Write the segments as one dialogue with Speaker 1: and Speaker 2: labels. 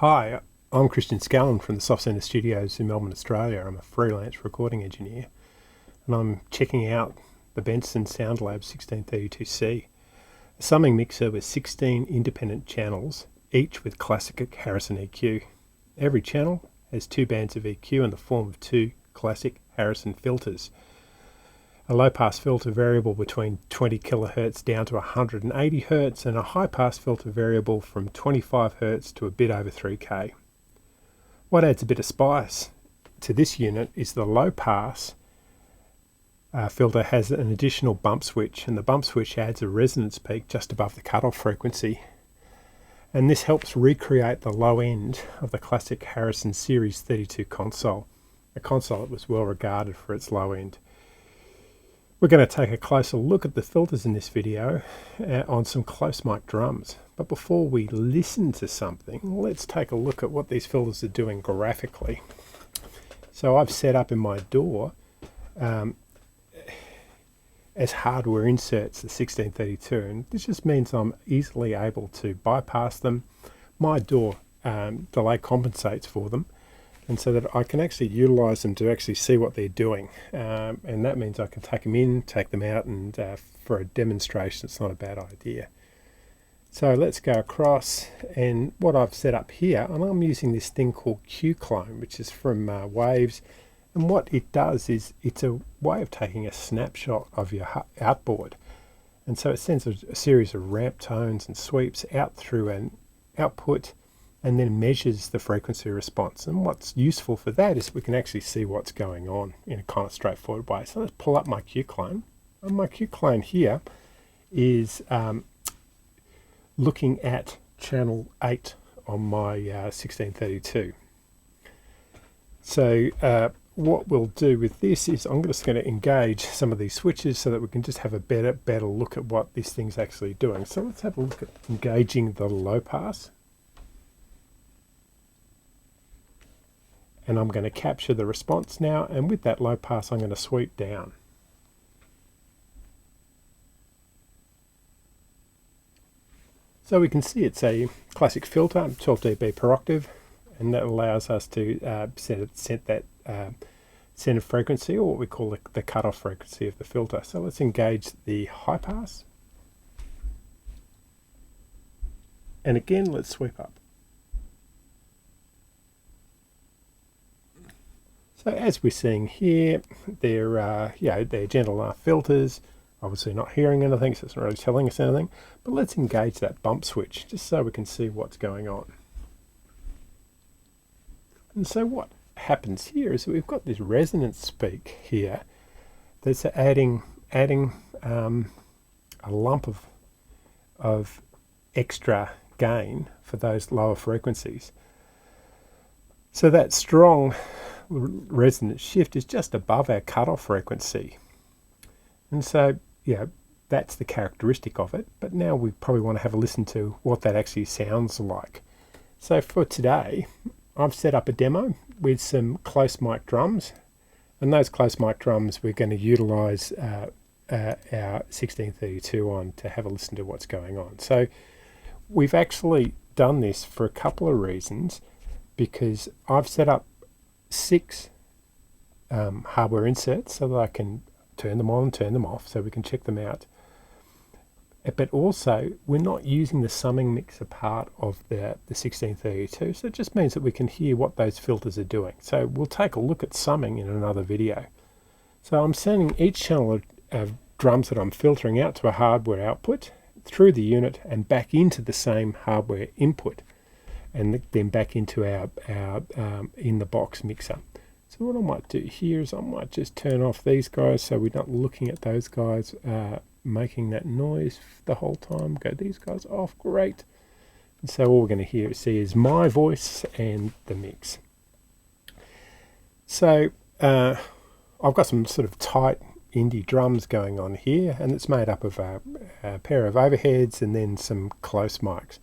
Speaker 1: Hi, I'm Christian Scallan from the Soft Centre Studios in Melbourne, Australia. I'm a freelance recording engineer and I'm checking out the Benson Sound Labs 1632C, a summing mixer with 16 independent channels, each with classic Harrison EQ. Every channel has two bands of EQ in the form of two classic Harrison filters. A low-pass filter variable between 20 kHz down to 180 Hz, and a high-pass filter variable from 25 Hz to a bit over 3K. What adds a bit of spice to this unit is the low-pass filter has an additional bump switch, and the bump switch adds a resonance peak just above the cutoff frequency. And this helps recreate the low end of the classic Harrison Series 32 console, a console that was well regarded for its low end. We're going to take a closer look at the filters in this video on some close mic drums. But before we listen to something, let's take a look at what these filters are doing graphically. So I've set up in my DAW as hardware inserts the 1632, and this just means I'm easily able to bypass them. My DAW delay compensates for them, and so that I can actually utilize them to actually see what they're doing, and that means I can take them in, take them out, and for a demonstration it's not a bad idea. So let's go across, and what I've set up here, and I'm using this thing called Q-Clone, which is from Waves, and what it does is it's a way of taking a snapshot of your outboard, and so it sends a series of ramp tones and sweeps out through an output and then measures the frequency response. And what's useful for that is we can actually see what's going on in a kind of straightforward way. So let's pull up my Q-Clone. And my Q-Clone here is looking at channel 8 on my 1632. So what we'll do with this is I'm just going to engage some of these switches so that we can just have a better look at what this thing's actually doing. So let's have a look at engaging the low pass. And I'm going to capture the response now, and with that low pass I'm going to sweep down. So we can see it's a classic filter, 12 dB per octave, and that allows us to set that center frequency, or what we call the cutoff frequency of the filter. So let's engage the high pass, and again let's sweep up. So as we're seeing here, they're gentle enough filters. Obviously not hearing anything, so it's not really telling us anything. But let's engage that bump switch just so we can see what's going on. And so what happens here is that we've got this resonance peak here that's adding a lump of extra gain for those lower frequencies. So that strong resonance shift is just above our cutoff frequency, and so that's the characteristic of it. But now we probably want to have a listen to what that actually sounds like. So for today I've set up a demo with some close mic drums, and those close mic drums we're going to utilize our 1632 on to have a listen to what's going on. So we've actually done this for a couple of reasons, because I've set up 6 hardware inserts so that I can turn them on and turn them off so we can check them out. But also we're not using the summing mixer part of the 1632, so it just means that we can hear what those filters are doing. So we'll take a look at summing in another video. So I'm sending each channel of drums that I'm filtering out to a hardware output through the unit and back into the same hardware input, and then back into our in the box mixer. So what I might do here is I might just turn off these guys so we're not looking at those guys making that noise the whole time. Go these guys off, great. And so all we're going to see is my voice and the mix. So I've got some sort of tight indie drums going on here, and it's made up of a pair of overheads and then some close mics.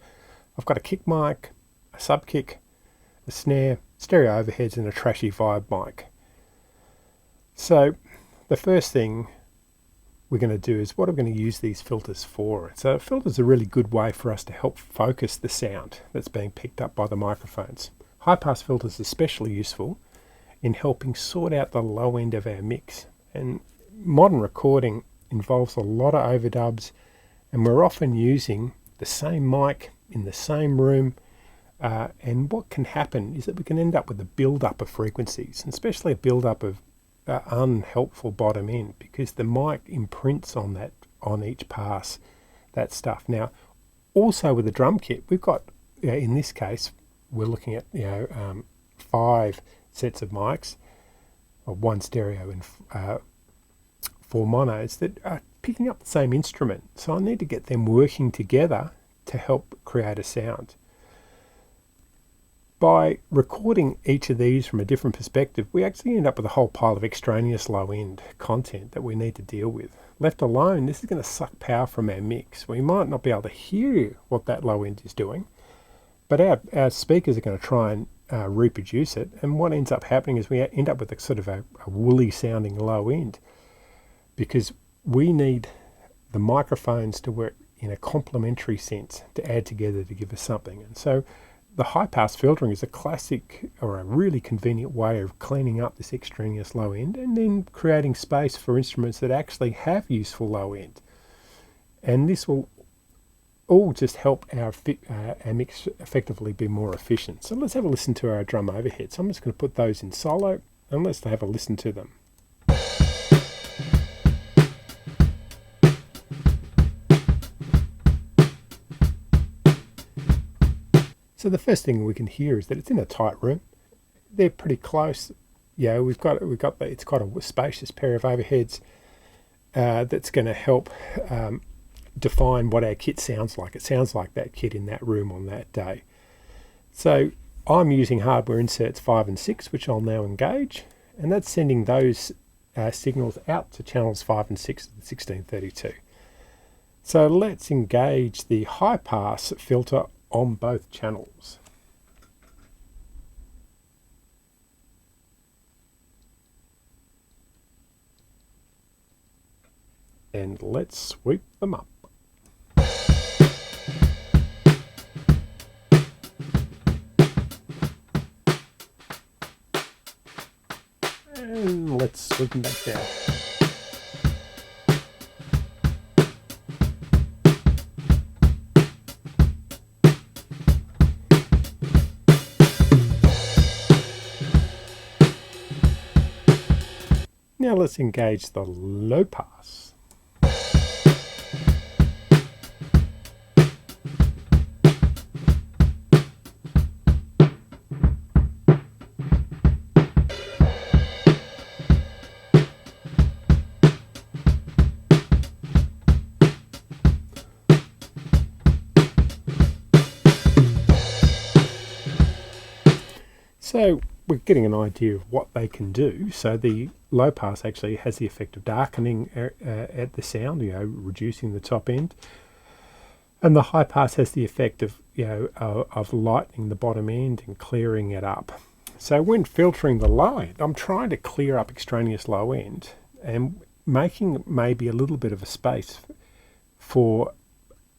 Speaker 1: I've got a kick mic, a sub kick, a snare, stereo overheads, and a trashy vibe mic. So the first thing we're going to do is what I'm going to use these filters for. So a filter is a really good way for us to help focus the sound that's being picked up by the microphones. High pass filters are especially useful in helping sort out the low end of our mix. And modern recording involves a lot of overdubs, and we're often using the same mic in the same room. And what can happen is that we can end up with a build-up of frequencies, and especially a build-up of unhelpful bottom end, because the mic imprints on that on each pass, that stuff. Now, also with the drum kit, we've got, in this case, we're looking at 5 sets of mics, or 1 stereo and 4 monos that are picking up the same instrument. So I need to get them working together to help create a sound. By recording each of these from a different perspective, we actually end up with a whole pile of extraneous low-end content that we need to deal with. Left alone, this is going to suck power from our mix. We might not be able to hear what that low end is doing, but our speakers are going to try and reproduce it, and what ends up happening is we end up with a sort of a woolly sounding low end, because we need the microphones to work in a complementary sense to add together to give us something. And so the high pass filtering is a classic or a really convenient way of cleaning up this extraneous low end and then creating space for instruments that actually have useful low end. And this will all just help our mix effectively be more efficient. So let's have a listen to our drum overheads. I'm just going to put those in solo and let's have a listen to them. So the first thing we can hear is that it's in a tight room. They're pretty close. Yeah, we've got it's quite a spacious pair of overheads that's going to help define what our kit sounds like. It sounds like that kit in that room on that day. So I'm using hardware inserts 5 and 6, which I'll now engage, and that's sending those signals out to channels 5 and 6 of the 1632. So let's engage the high pass filter on both channels. And let's sweep them up. And let's sweep them back down. Now let's engage the low pass. So we're getting an idea of what they can do. So the low pass actually has the effect of darkening at the sound, reducing the top end, and the high pass has the effect of of lightening the bottom end and clearing it up. So when filtering the low end, I'm trying to clear up extraneous low end and making maybe a little bit of a space for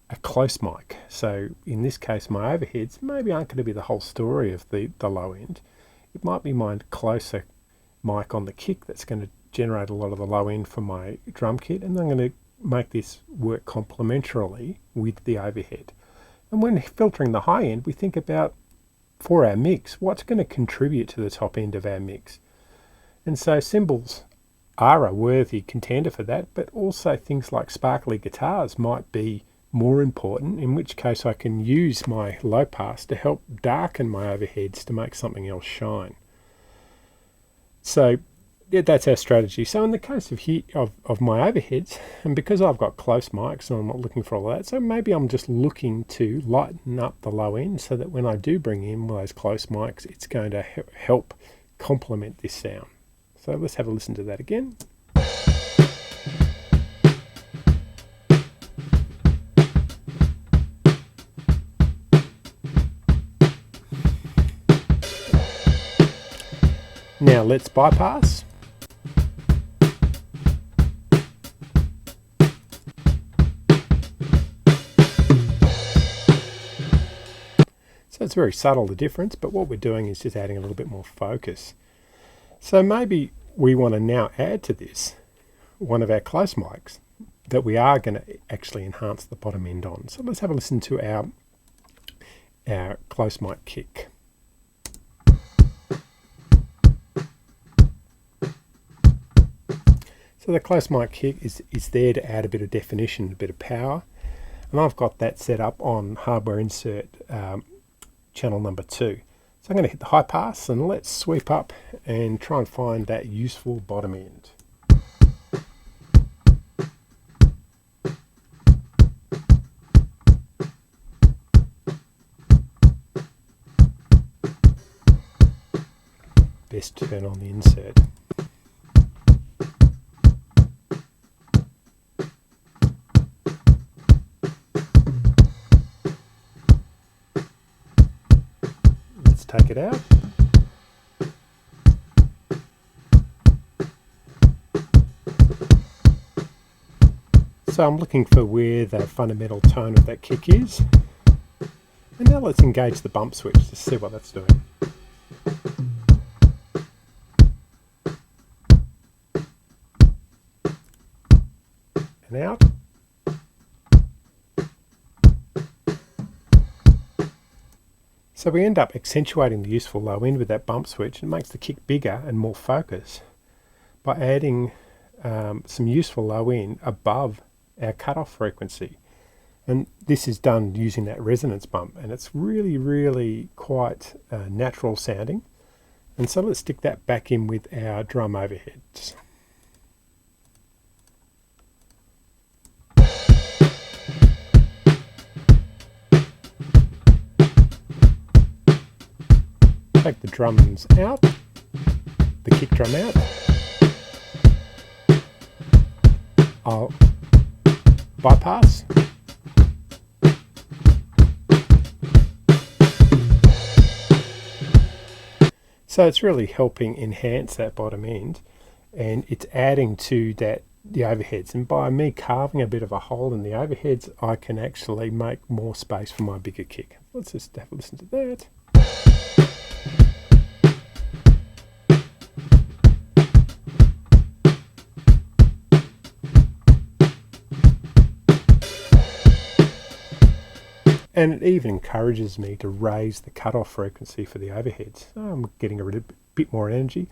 Speaker 1: a close mic. So in this case, my overheads maybe aren't going to be the whole story of the low end. It might be my closer mic on the kick that's going to generate a lot of the low end for my drum kit, and I'm going to make this work complementarily with the overhead. And when filtering the high end, we think about, for our mix, what's going to contribute to the top end of our mix. And so cymbals are a worthy contender for that, but also things like sparkly guitars might be more important, in which case I can use my low pass to help darken my overheads to make something else shine. So yeah, that's our strategy. So in the case of my overheads, and because I've got close mics and I'm not looking for all that, so maybe I'm just looking to lighten up the low end so that when I do bring in one of those close mics, it's going to help complement this sound. So let's have a listen to that again. Now let's bypass. very subtle, the difference, but what we're doing is just adding a little bit more focus. So maybe we want to now add to this one of our close mics that we are going to actually enhance the bottom end on. So let's have a listen to our close mic kick. So the close mic kick is there to add a bit of definition, a bit of power. And I've got that set up on hardware insert channel number 2. So I'm going to hit the high pass and let's sweep up and try and find that useful bottom end. Best turn on the insert. Take it out. So I'm looking for where the fundamental tone of that kick is. And now let's engage the bump switch to see what that's doing. And out. So we end up accentuating the useful low end with that bump switch. It makes the kick bigger and more focused by adding some useful low end above our cutoff frequency. And this is done using that resonance bump, and it's really, really quite natural sounding. And so let's stick that back in with our drum overheads. Take the drums out, the kick drum out. I'll bypass. So it's really helping enhance that bottom end, and it's adding to that the overheads. And by me carving a bit of a hole in the overheads, I can actually make more space for my bigger kick. Let's just have a listen to that. And it even encourages me to raise the cutoff frequency for the overheads. So I'm getting a bit more energy.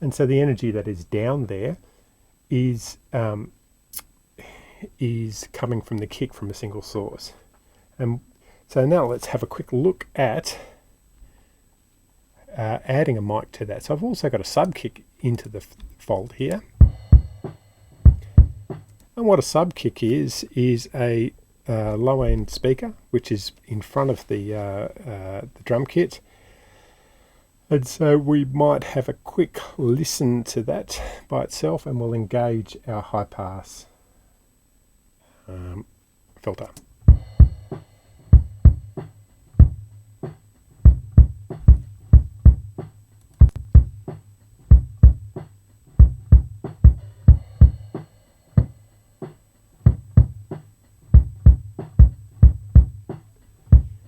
Speaker 1: And so the energy that is down there is coming from the kick from a single source. And so now let's have a quick look at adding a mic to that. So I've also got a sub kick into the fold here. And what a sub kick is a low end speaker which is in front of the drum kit, and so we might have a quick listen to that by itself, and we'll engage our high pass filter.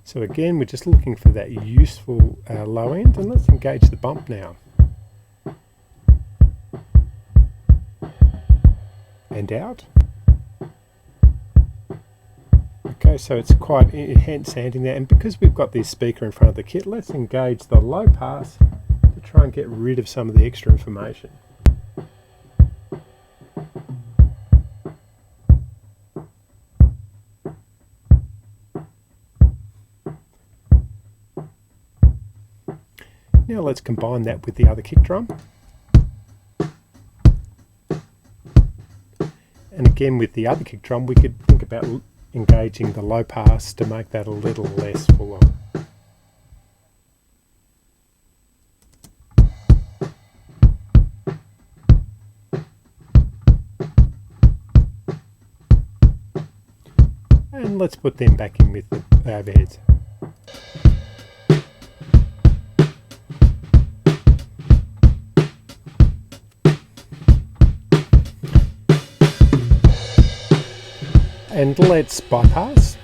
Speaker 1: So again, we're just looking for that useful low end, and let's engage the bump now. And out. Okay, so it's quite enhanced sounding there, and because we've got this speaker in front of the kit, let's engage the low pass to try and get rid of some of the extra information. Now let's combine that with the other kick drum. And again, with the other kick drum, we could think about engaging the low pass to make that a little less full on. And let's put them back in with the overheads. And let's bypass.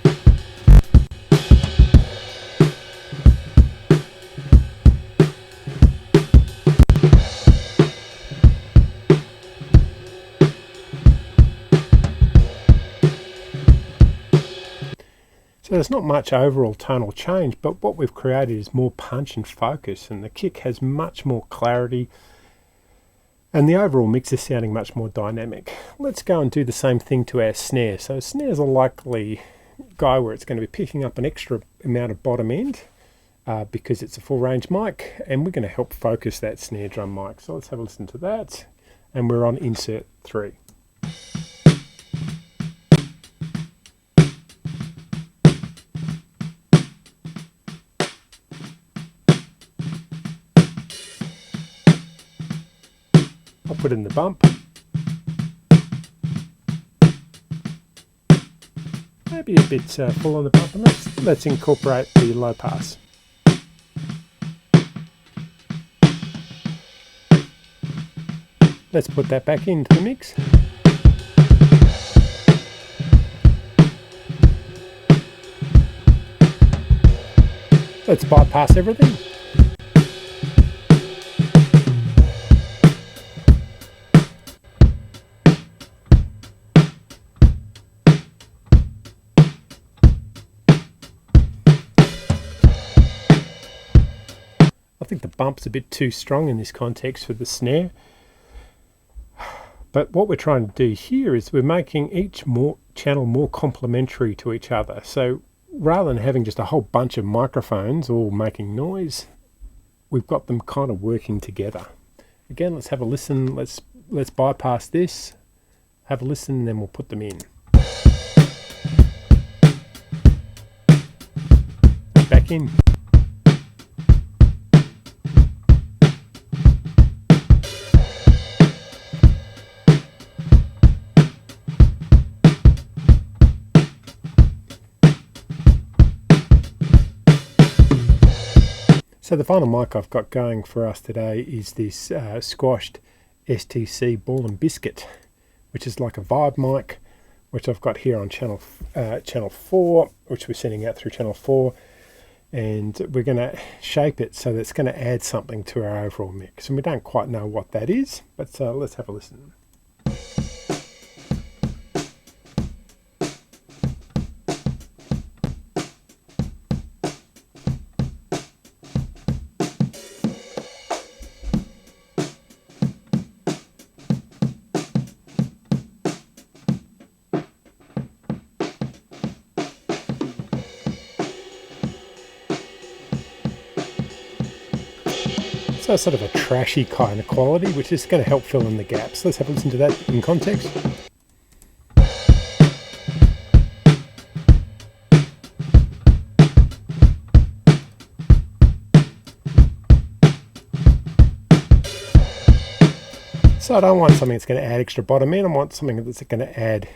Speaker 1: So there's not much overall tonal change, but what we've created is more punch and focus, and the kick has much more clarity, and the overall mix is sounding much more dynamic. Let's go and do the same thing to our snare. So snares are likely go where it's going to be picking up an extra amount of bottom end because it's a full range mic, and we're going to help focus that snare drum mic. So let's have a listen to that, and we're on insert 3. I'll put in the bump. Maybe a bit full on the bump, and let's incorporate the low pass. Let's put that back into the mix. Let's bypass everything. I think the bump's a bit too strong in this context for the snare. But what we're trying to do here is we're making each channel more complementary to each other. So rather than having just a whole bunch of microphones all making noise, we've got them kind of working together. Again, let's have a listen. Let's bypass this, have a listen, and then we'll put them in. Back in. So the final mic I've got going for us today is this squashed STC Ball and Biscuit, which is like a vibe mic, which I've got here on channel 4, which we're sending out through channel 4, and we're going to shape it so that it's going to add something to our overall mix. And we don't quite know what that is, but let's have a listen. So sort of a trashy kind of quality, which is going to help fill in the gaps. Let's have a listen to that in context. So I don't want something that's going to add extra bottom end. I want something that's going to add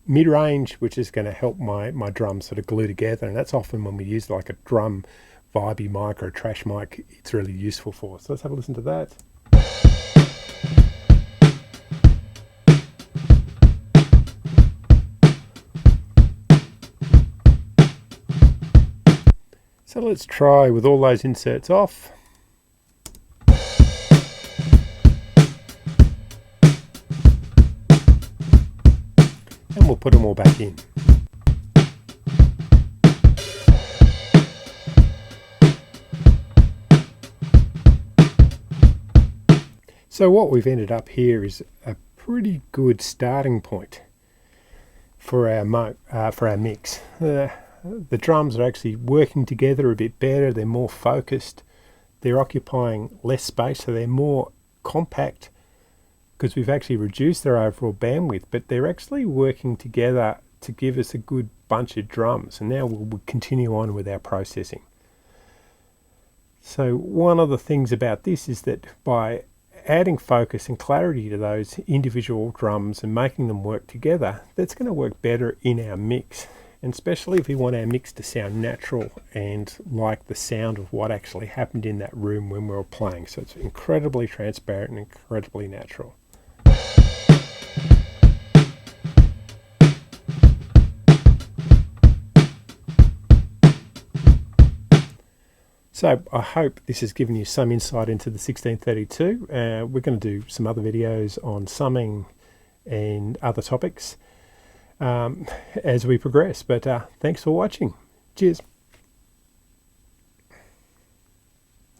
Speaker 1: mid-range, which is going to help my drums sort of glue together. And that's often when we use like a drum vibey mic or a trash mic, it's really useful for. So let's have a listen to that. So let's try with all those inserts off. And we'll put them all back in. So what we've ended up here is a pretty good starting point for our mix. The drums are actually working together a bit better. They're more focused. They're occupying less space, so they're more compact because we've actually reduced their overall bandwidth, but they're actually working together to give us a good bunch of drums. And now we'll continue on with our processing. So one of the things about this is that by adding focus and clarity to those individual drums and making them work together, that's going to work better in our mix, and especially if we want our mix to sound natural and like the sound of what actually happened in that room when we were playing. So it's incredibly transparent and incredibly natural. So I hope this has given you some insight into the 1632. We're going to do some other videos on summing and other topics as we progress. But thanks for watching. Cheers.